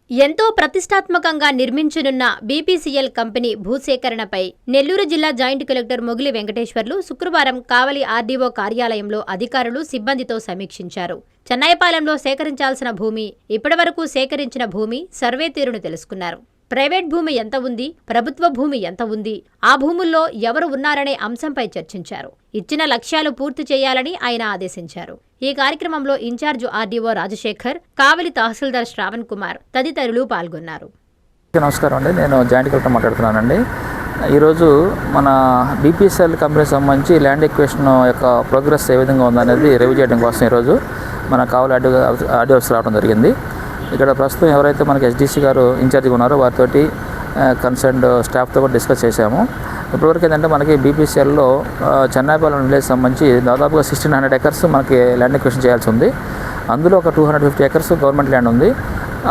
ఎంతో ప్రతిష్టాత్మకంగా నిర్మించనున్న BPCL company భూసేకరణపై Nellore జిల్లా జాయింట్ కలెక్టర్ మొగిలి వెంకటేశ్వర్లు శుక్రవారం కావలి ఆర్డీఓ కార్యాలయంలో అధికారులు సిబ్బందితో సమీక్షించారు. చెన్నైపాలెంలో సేకరించాల్సిన భూమి, ఇప్పటివరకు సేకరించిన భూమి, సర్వే తీరును తెలుసుకున్నారు. ప్రైవేట్ భూమి ఎంత ఉంది, ప్రభుత్వ భూమి ఎంత ఉంది, ఆ భూముల్లో ఎవరు ఉన్నారనే అంశంపై చర్చించారు. ఇచ్చిన లక్ష్యాలు పూర్తి చేయాలని ఆయన ఆదేశించారు. ఈ కార్యక్రమంలో ఇన్ఛార్జ్ ఆర్డీఓ రాజశేఖర్, కావలి తహసీల్దార్ శ్రావణ్ కుమార్ తదితరులు పాల్గొన్నారు. నమస్కారం అండి, నేను జాయింట్ కలెక్టర్ మాట్లాడుతున్నానండి. ఈరోజు మన బీపీసీఎల్ కంపెనీకి సంబంధించి ల్యాండ్ ఎక్విజిషన్ యొక్క ప్రోగ్రెస్ ఏ విధంగా ఉందనేది రివ్యూ చేయడం కోసం ఈరోజు మన కావలి ఆర్డీఓ ఆఫీస్ రావడం జరిగింది. ఇక్కడ ప్రస్తుతం ఎవరైతే మనకి ఎస్డీసీ గారు ఇన్ఛార్జ్గా ఉన్నారో వారితోటి కన్సర్న్డ్ స్టాఫ్తో కూడా డిస్కస్ చేశాము. ఇప్పటివరకు ఏంటంటే మనకి బీపీసీఎల్లో చెన్నైపాలెం విలేజ్ సంబంధించి దాదాపుగా 1600 ఎకర్స్ మనకి ల్యాండ్ ఎక్విజిషన్ చేయాల్సి ఉంది. అందులో ఒక 250 ఎకర్స్ గవర్నమెంట్ ల్యాండ్ ఉంది.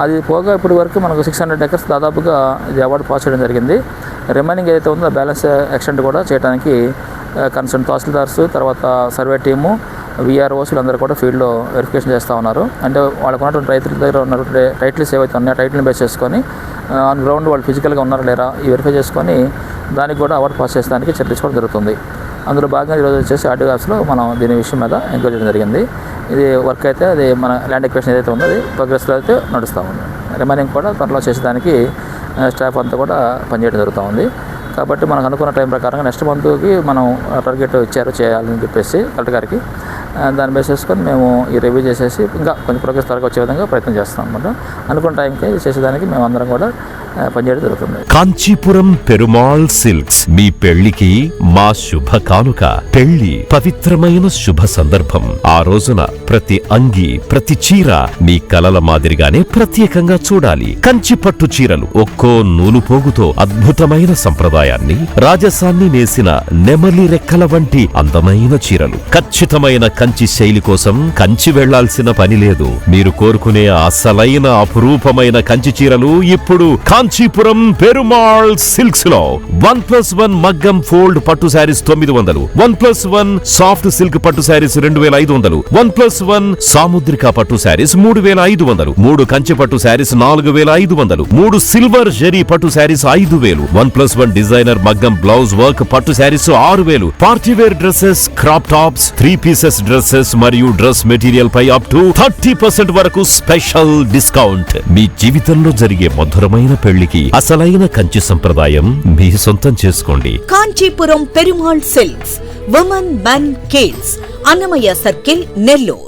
అది పోగా ఇప్పటి వరకు మనకు 600 ఎకర్స్ దాదాపుగా ఇది అవార్డు పాస్ చేయడం జరిగింది. రిమైనింగ్ ఏదైతే ఉందో బ్యాలెన్స్ ఎక్స్టెండ్ కూడా చేయడానికి కన్సర్న్ తహసీల్దార్స్, తర్వాత సర్వే టీము, వీఆర్ఓస్లు అందరూ కూడా ఫీల్డ్లో వెరిఫికేషన్ చేస్తూ ఉన్నారు. అంటే వాళ్ళకు ఉన్నటువంటి రైతుల దగ్గర ఉన్నటువంటి టైటిల్స్ ఏవైతే ఉన్నాయో టైటిల్ని బేస్ చేసుకొని ఆన్ గ్రౌండ్ వాళ్ళు ఫిజికల్గా ఉన్నారా లేరా ఈ వెరిఫై చేసుకొని దానికి కూడా అవార్డు పాస్ చేసడానికి చర్య తీసుకోవడం జరుగుతుంది. అందులో భాగంగా ఈరోజు వచ్చేసి ఆర్డీఓ ఆఫీస్లో మనం దీని విషయం మీద ఎంక్వైరీ చేయడం జరిగింది. ఇది వర్క్ అయితే అది మన ల్యాండ్ ఎక్విజిషన్ ఏదైతే ఉందో అది ప్రోగ్రెస్లో అయితే నడుస్తూ ఉంది. రిమైనింగ్ కూడా త్వరలో చేసేదానికి స్టాఫ్ అంతా కూడా పనిచేయడం జరుగుతూ ఉంది. కాబట్టి మనకు అనుకున్న టైం ప్రకారంగా నెక్స్ట్ మంత్కి మనం టార్గెట్ ఇచ్చారు చేయాలని చెప్పేసి కలెక్టర్ గారికి. దాన్ని బేస్ చేసుకొని మేము ఈ రివ్యూ చేసేసి ఇంకా కొంచెం ప్రోగ్రెస్ త్వరగా వచ్చే విధంగా ప్రయత్నం చేస్తాం అనమాట. అనుకున్న టైంకి చేసేదానికి మేము అందరం కూడా పనిచేయడం జరుగుతుంది. కాంచీపురం పెరుమాళ్ సిల్క్స్ మీ పెళ్లికి మా శుభ కానుక. పెళ్లి పవిత్రమైన శుభ సందర్భం. ఆ రోజున ప్రతి అంగి, ప్రతి చీర మీ కలల మాదిరిగానే ప్రత్యేకంగా చూడాలి. కంచి పట్టు చీరలు ఒక్కో నూలు పోగుతో అద్భుతమైన సంప్రదాయాన్ని, రాజసాన్ని నేసిన నెమలి రెక్కల వంటి అందమైన చీరలు. ఖచ్చితమైన కంచి శైలి కోసం కంచి వెళ్లాల్సిన పని లేదు. మీరు కోరుకునే అసలైన అపురూపమైన కంచి చీరలు ఇప్పుడు కాంచీపురం పెరుమాళ్ సిల్క్స్ లో 1+1 మగ్గం ఫోల్డ్ పట్టు శారీస్ 900, 1+1 సాఫ్ట్ సిల్క్ పట్టు శారీస్ 2500, 1+1 సాముద్రిక పట్టు శారీస్ 3500, 3 కంచి పట్టు శారీస్ 4500, 3 సిల్వర్ జరీ పట్టు శారీస్ 5000, 1+1 డిజైనర్ మగ్గం బ్లౌజ్ వర్క్ పట్టు saris 6000, partywear dresses, crop tops, 3 pieces dresses మరియు డ్రెస్ మెటీరియల్ పై అప్ టు 30% వరకు స్పెషల్ డిస్కౌంట్. మీ జీవితంలో జరిగే మధురమైన పెళ్లికి అసలైన కంచి సంప్రదాయం మీ సొంతం చేసుకోండి. Kanchipuram Perumal silks, women, men, kids, Annamayya circle, Nellore.